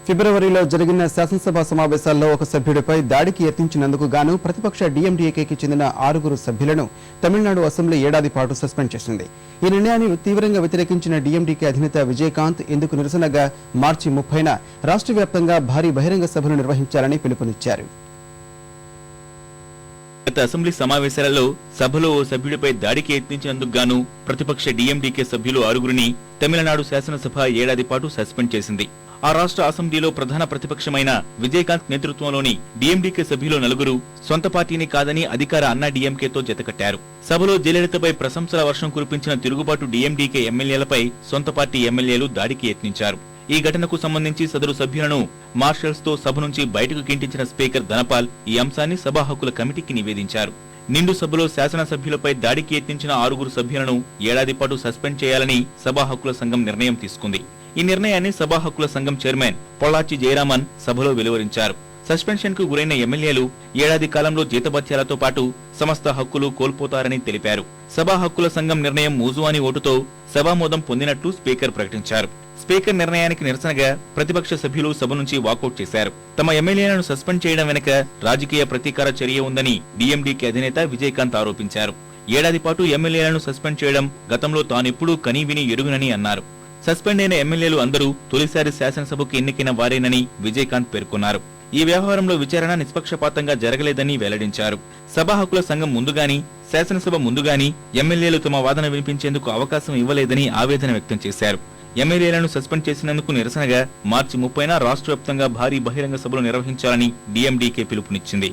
ఫిబ్రవరిలో జరిగిన శాసనసభ సమావేశాల్లో ఒక సభ్యుడిపై దాడికి యత్నించినందుకు గాను ప్రతిపక్ష డీఎండీకేకి చెందిన 6 సభ్యులను తమిళనాడు అసెంబ్లీ ఏడాది పాటు సస్పెండ్ చేసింది. ఈ నిర్ణయాన్ని తీవ్రంగా వ్యతిరేకించిన డీఎండీకే అధినేత విజయకాంత్ ఇందుకు నిరసనగా మార్చి 30న రాష్ట్ర వ్యాప్తంగా భారీ బహిరంగ సభలు నిర్వహించాలని పిలుపునిచ్చారు. గత అసెంబ్లీ సమావేశాలలో సభలో ఓ సభ్యుడిపై దాడికి యత్నించినందుకు గాను ప్రతిపక్ష డీఎండీకే సభ్యులు 6గురిని తమిళనాడు శాసనసభ ఏడాది పాటు సస్పెండ్ చేసింది. ఆ రాష్ట్ర అసెంబ్లీలో ప్రధాన ప్రతిపక్షమైన విజయకాంత్ నేతృత్వంలోని డీఎండీకే సభ్యులు 4 సొంత పార్టీని కాదని అధికార అన్నా డీఎంకేతో జతకట్టారు. సభలో జయలలితపై ప్రశంసల వర్షం కురిపించిన తిరుగుబాటు డీఎండీకే ఎమ్మెల్యేలపై సొంత పార్టీ ఎమ్మెల్యేలు దాడికి యత్నించారు. ఈ ఘటనకు సంబంధించి సదరు సభ్యులను మార్షల్స్ తో సభ నుంచి బయటకు గింటించిన స్పీకర్ ధనపాల్ ఈ అంశాన్ని సభా హక్కుల కమిటీకి నివేదించారు. నిండు సభలో శాసనసభ్యులపై దాడికి యత్నించిన 6 సభ్యులను ఏడాది పాటు సస్పెండ్ చేయాలని సభా హక్కుల సంఘం నిర్ణయం తీసుకుంది. ఈ నిర్ణయాన్ని సభా హక్కుల సంఘం చైర్మన్ పొల్లాచి జయరామన్ సభలో వెలువరించారు. సస్పెన్షన్ కు గురైన ఎమ్మెల్యేలు ఏడాది కాలంలో జీతభత్యాలతో పాటు సమస్త హక్కులు కోల్పోతారని తెలిపారు. సభా హక్కుల సంఘం నిర్ణయం మూజువాని ఓటుతో సభామోదం పొందినట్లు స్పీకర్ ప్రకటించారు. స్పీకర్ నిర్ణయానికి నిరసనగా ప్రతిపక్ష సభ్యులు సభ నుంచి వాకౌట్ చేశారు. తమ ఎమ్మెల్యేలను సస్పెండ్ చేయడం వెనుక రాజకీయ ప్రతీకార చర్య ఉందని డీఎండీకే అధినేత విజయకాంత్ ఆరోపించారు. ఏడాది పాటు ఎమ్మెల్యేలను సస్పెండ్ చేయడం గతంలో తానెప్పుడూ కనీవిని ఎరుగనని అన్నారు. సస్పెండ్ అయిన ఎమ్మెల్యేలు అందరూ తొలిసారి శాసనసభకు ఎన్నికైన వారేనని విజయకాంత్ పేర్కొన్నారు. ఈ వ్యవహారంలో విచారణ నిష్పక్షపాతంగా జరగలేదని వెల్లడించారు. సభా హక్కుల సంఘం ముందుగాని శాసనసభ ముందుగాని ఎమ్మెల్యేలు తమ వాదన వినిపించేందుకు అవకాశం ఇవ్వలేదని ఆవేదన వ్యక్తం చేశారు. ఎమ్మెల్యేలను సస్పెండ్ చేసినందుకు నిరసనగా మార్చి 30న రాష్ట్ర వ్యాప్తంగా భారీ బహిరంగ సభలు నిర్వహించాలని డీఎండీకే పిలుపునిచ్చింది.